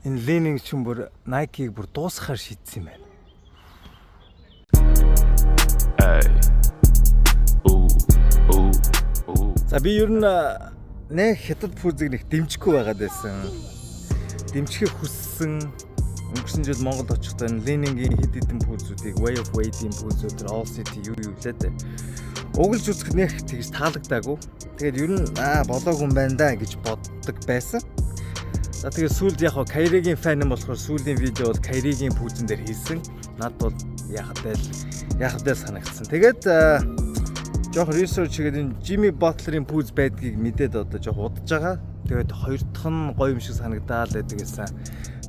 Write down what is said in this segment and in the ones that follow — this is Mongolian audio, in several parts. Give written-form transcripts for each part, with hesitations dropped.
Энэ Leaning чинь бүр Nike-г бүр дуусгахаар шийдсэн юм байна. За би ер нь нэг хятад пүүзийг нэг дэмжихгүй байгаад байсан. Дэмжихийг хүссэн. Өнгөрсөн жил Монгол очихдоо Leaning-ийн хэд хэдэн пүүзүүдийг Way of Weight-ийн пүүзүүд All City юу лээд. Углж үзэх нэг тэгж таалагдаагүй. Тэгээд ер нь болоогүй юм байна да гэж боддог байсан. За тэгээд сүүлд яг Kyrie-гийн фэн юм болохоор сүүлийн видео бол Kyrie-гийн пүүзэн дээр хийсэн. Над бол яхадэл санагдсан. Тэгээд жоохон research хийгээд энэ Jimmy Butler-ийн пүүз байдгийг мэдээд одоо жоохон удаж байгаа. Тэгээд хоёр дахь нь гоё юм шиг санагдаад байдаг гэсэн.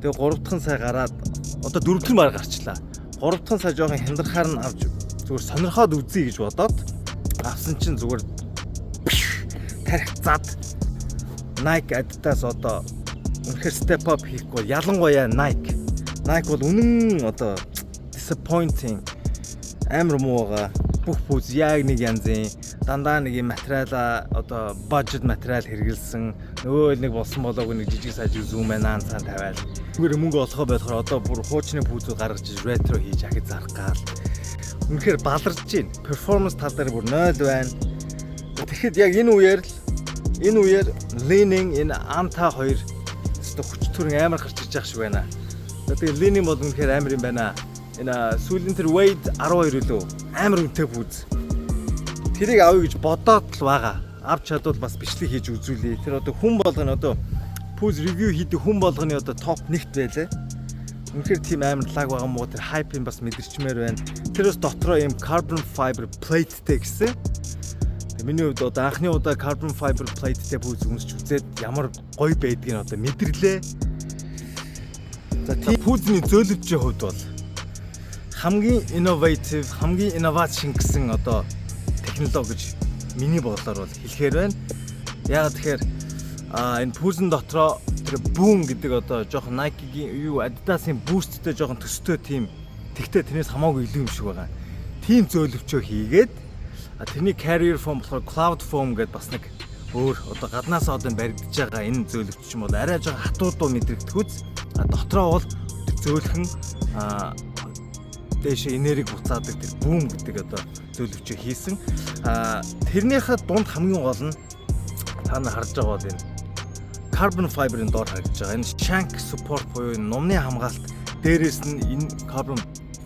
Тэгээд гурав дахь нь сая гараад одоо дөрөв дахь мар гарчлаа. Гурав дахь нь сая жоохон хяндрахаар нь авч зүгээр сонирхоод үзье гэж бодоод авсан чинь зүгээр тарих зад Nike Adidas одоо үнэхээр step up хийхгүй ялангуяа Nike бол үнэн одоо disappointing амар муу байгаа. Бүх пүүз яг нэг янзын дандаа нэг юм материалаа одоо budget материал хэрэгэлсэн нөгөө нэг болсон болоогүй нэг жижиг сажиг зүүн байна цаан тавиал зүгээр мөнгө олохоо болохоор одоо бүр хуучны пүүзүүд гаргаж ретро хийж ахиж зарах гал үнэхээр баларж байна. Performance тал дээр бүр 0 байна. Тэгэхэд яг энэ үеэр Leaning энэ Anta 2 өстө хүч төрн амар гарч ирж ах шиг байна. Тэгээд Leaning бол үнэхээр амар юм байна. Энэ сүүлийн тэр Wade 12 үлээ амар үнэтэй пүүз. Тэрийг авъя гэж бодоод л байгаа. Авч чадвал бас бичлэг хийж үзүүлье. Тэр одоо хүн болгоно одоо пүүз ревю хийдэг хүн болгоны одоо топ 1-т байлаа. Үнэхээр тийм амар лаг байгаа мó тэр хайпын бас мэдэрчмээр байна. Тэрээс дотроо ийм carbon fiber plateтэй гэсэн. Миний хувьд одоо анхны удаа carbon fiber plateтэй пүүз үнсч үзээд ямар гоё байдгийг одоо мэдэрлээ. За тийм пүүзний зөөлөвчийн хувьд бол хамгийн innovative, хамгийн инновац шингэсэн одоо технологи гэж миний бодлоор бол хэлэхээр байна. Яагаад тэгэхээр энэ пүүзэн дотроо тэр boom гэдэг одоо жоохон Nike-гийн Adidas-ийн boost-тэй жоохон төстэй тийм тэгтээ тэрнээс хамаагүй илүү юм шиг байгаа. Тийм зөөлөвчөө хийгээд тэрний carrier foam болохоор cloud foam гэдээ бас нэг өөр одоо гаднаас одоо баригдаж байгаа энэ зөөлөвч юм бол арай жоохон хатуудуу мэдрэгдэхүүц. Дотроо бол зөөлхөн дэше энерги буцаадаг тэр boom гэдэг одоо зөөлөвчөө хийсэн. Тэрнийхээ дунд хамгийн гол нь та нар харж байгаа бол энэ carbon fiber-ын доор харагдаж байгаа. Энэ shank support буюу нумны хамгаалалт дээрээс нь энэ carbon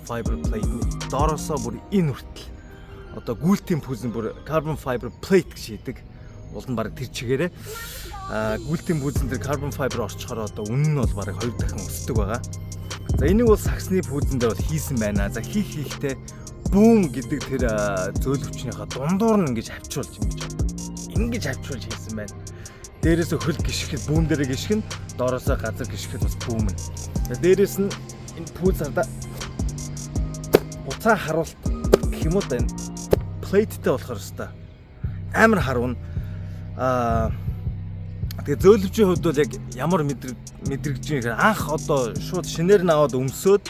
fiber plate-ний доороосоо бүр энэ хүртэл одоо гүйлтийн пүүзэн бүр carbon fiber plate гэж хийдэг. Уул нь баг тэр чигээрээ гүйлтийн пүүзэн дээр carbon fiber орчхоор одоо үнэн нь бол баг 2 дахин өсдөг байгаа. За энийг бол саксны пүүзэн дээр бол хийсэн байна. За хийхдээ boom гэдэг тэр зөөлөвчнийхээ дундуур нь ингэж авчруулж хийсэн байна. Дээрээс хөл гიშгэхэд boom дээрээ гიშгэн, доороосоо газар гიშгэхэд бас boom нь. Дээрээс нь энэ пүүз хардаа уцаа харуулт гэх юм уу да энэ плейттэй болохоор өстой амар харуун. Тэгээ зөөлөвчийн хувьд бол яг ямар мэдрэгж байгаа анх одоо шууд шинээр нь аваад өмсөөд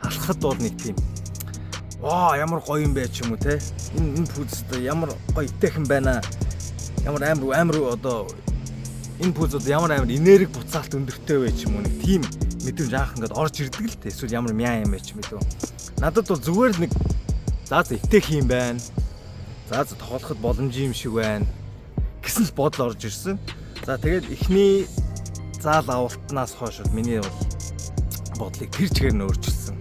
алхахад бол нэг тийм ямар гоё юм бэ ч юм уу те энэ пүүзтэй ямар гоё итэхэн байна. Ямар амар одоо энэ пүүзүүд ямар амар энерги буцаалт өндөртэй вэ ч юм уу нэг тийм мэдрэмж анх ингээд орж ирдэг л те эсвэл ямар мяа юм бэ ч мэдв. Надад бол зүгээр л нэг за итэх юм байна. За тоглоход боломжтой юм шиг байна гэсэн л бодол орж ирсэн. За тэгээд эхний заал авалтнаас хойш миний бодлыг тэр чигээр нь өөрчилсөн.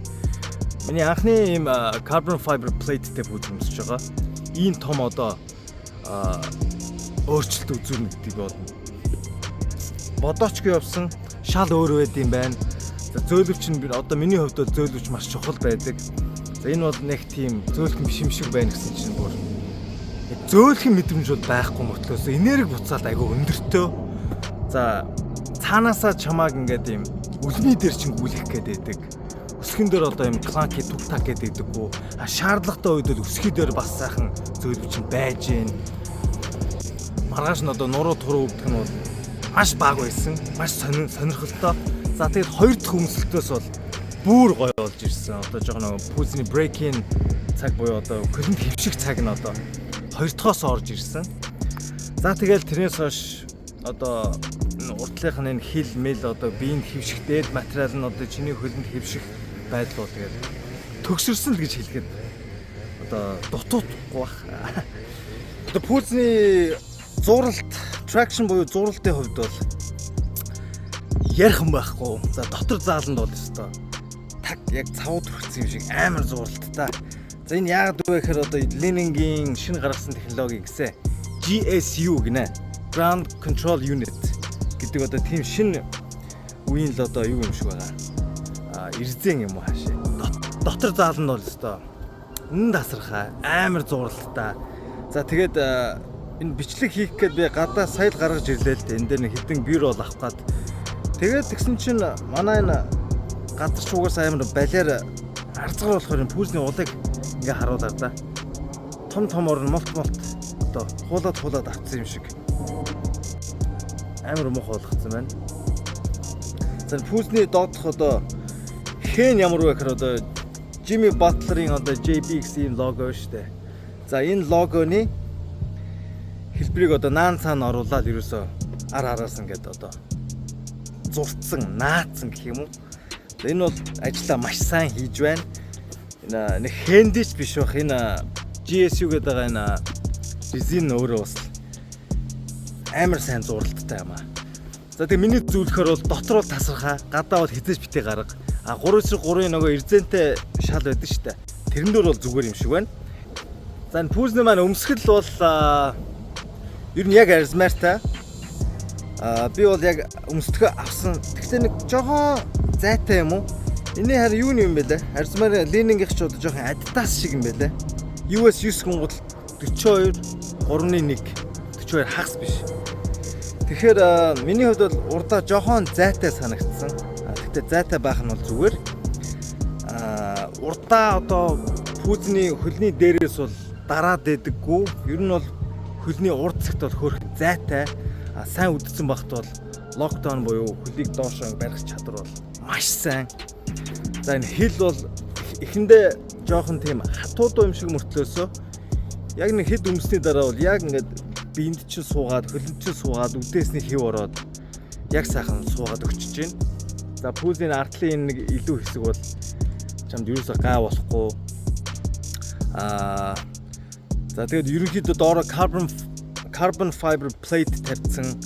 Миний анхны ийм carbon fiber plateтэй пүүз өмсөж байгаа. Ийм том одоо өөрчлөлт үзүүлнэ гэдгийг бодоочгүй явсан. Шал өөр байд юм байна. За зөөлөвч нь одоо миний хувьд бол зөөлөвч маш чухал байдаг. За энэ бол нэг тийм зөөлхөн биш юм шиг байна гэсэн чинь бүр зөөлхөн мэдрэмж бол байхгүй мөртлөөс энерги буцаалт айгүй өндөртөө. За цаанаасаа чамааг ингээд юм үлмий дээр чинь гүйлэх гээд байдаг. Өсгөн дээр одоо юм кланки тугтак гээд байдаггүй. Шаардлагатай үед бол өсгий дээр бас сайхан зөөлөвч нь байж гэн. Маргааш нь одоо нуруу туруу өвдөх нь бол маш бага байсан. Маш сонирхолтой. За тэгээд хоёр дахь өмсөлтөөс бол бүр гоё болж ирсэн. Одоо жоохон пүүзний break-in цаг буюу одоо хөлөнд хөвших цаг нь одоо хоёр дахоос орж ирсэн. За тэгэл тэрнээс хойш одоо урт бодлынх нь хил мэл одоо биеинд хэвших дээд материал нь одоо чиний хөлөнд хэвших байдлуу тэгээд төгсөрсөн л гэж хэлгээд одоо дутуухгүй бах. Одоо пүүзний зуралт, traction буюу зуралтын хувьд бол ярих юм байхгүй. За дотор зааланд бол өстой таг яг цавууд хүрсэн юм шиг амар зуралттай. За энэ яагаад вэ гэхээр одоо Lenin-гийн шинэ гаргасан технологи гэсэн GSU гинэ. Ground Control Unit гэдэг одоо тийм шинэ үеийн л одоо юу юм шиг байгаа. Эрзэн юм уу хаашаа. Дотор зааланд бол өстой энэ тасархаа амар зуралттай. За тэгээд энэ бичлэг хийх гээд би гадаа сая л гаргаж ирлээ л дээ. Энэ дээр нэг хэдэн бюро авах гээд тэгээд тэгсэн чинь манай энэ газар чуугаас амар балиар арцгаар болохоор энэ пүүзний удыг ингээ харуулаад да. Том орн молт одоо хуулаад авцсан юм шиг. Амар муухай болгоцсон байна. За пүүзний доодох одоо хэн ямар вэ гэхээр одоо Jimmy Butler-ийн одоо JBX-ийн лого шүү дээ. За энэ логоны хэлбэрийг одоо наан цаана оруулаад ерөөсөө араас ингээд одоо зурцсан, наацсан гэх юм уу. Энэ бол ажлаа маш сайн хийж байна. Энэ нэг хэндич биш бах энэ GSU гэдэг энэ резин өөрөө бас амар сайн зуралттай юм аа. За тэгээ миний зөвлөхөр бол дотор бол тасархаа, гадаа бол хизээж битээ гарга. 3/3-ын нөгөө эрзэнтэй шал байдаг шүү дээ. Тэрэн дээр бол зүгээр юм шиг байна. За энэ пүүзний маань өмсгөл бол ер нь яг арзмаартай. Би бол яг өмсдгөө авсан. Гэхдээ нэг жоохон зайтай юм уу? Энэ харин юу юм бэ лээ? Арзмаар Lenin-гийнх ч одоо жоохон Adidas шиг юм бэ лээ. US 9 гол 42 3.1 42 хагас биш. Тэгэхээр миний хувьд бол урдаа жоохон зайтай санагдсан. Гэхдээ зайтай байх нь бол зүгээр. Урдаа одоо пүүзний хөлний дээрээс бол дараад дэдэггүй. Ер нь бол хөлний урд цагт бол хөрх зайтай. Сайн үдцсэн багт бол локдаун буюу хөлийг доошоо барих чадвар бол маш сайн. За энэ хил бол эхэндээ жоохон тийм хатуудуу юм шиг мөртлөөсөө яг нэг хэд өмсний дараа бол яг ингээд биенд чинь суугаад, хөлөнд чинь суугаад, үдээсний хэв ороод яг сайхан суугаад өгчөж байна. За пүүзний артлын нэг илүү хэсэг бол чамд ерөөсөө гай болохгүй. За тэгээд ерөнхийдөө доороо carbon fiber plate тавьсан.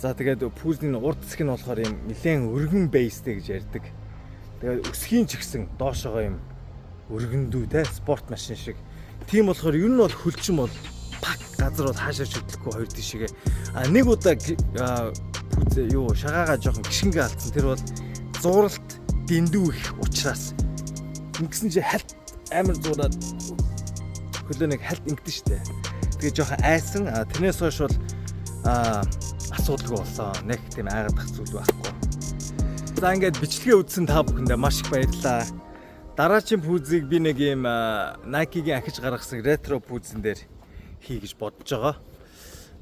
За тэгээд пүүзний урд хэсэг нь болохоор юм нэлээд өргөн бейстэй гэж ярьдаг. Тэгээд өсгийн ч гэсэн доошоогоо юм өргөндүү те спорт машин шиг. Тийм болохоор ер нь бол хөлчин бол пак газар бол хаашаа шүтлэхгүй хоёр тишээгээ. Нэг удаа пүүз юу шагаагаа жоохон гიშингээ алдсан. Тэр бол зуралт дэндүү их учраас ингэсэн чи хальт амар зураад хөлөө нэг хальт ингэдэж штэ. Тэгээ жоохон айсан. Тэрнээс хойш бол асуудалгүй болсон. Нэг тийм айгаадах зүйл байхгүй. За ингээд бичлэгээ үзсэн та бүхэндээ маш их баярлалаа. Дараагийн пүүзийг би нэг юм Nike-гийн ахиж гаргасан ретро пүүзэн дээр хий гэж бодож байгаа.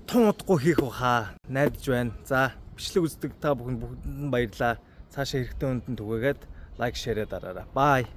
Тун удахгүй хийх баха найдаж байна. За бичлэг үздэг та бүхэнд бүгдэнд баярлалаа. Цаашаа хэрэгтэй хүнд түгээгээд лайк, шеэрээ дараарай. Бай.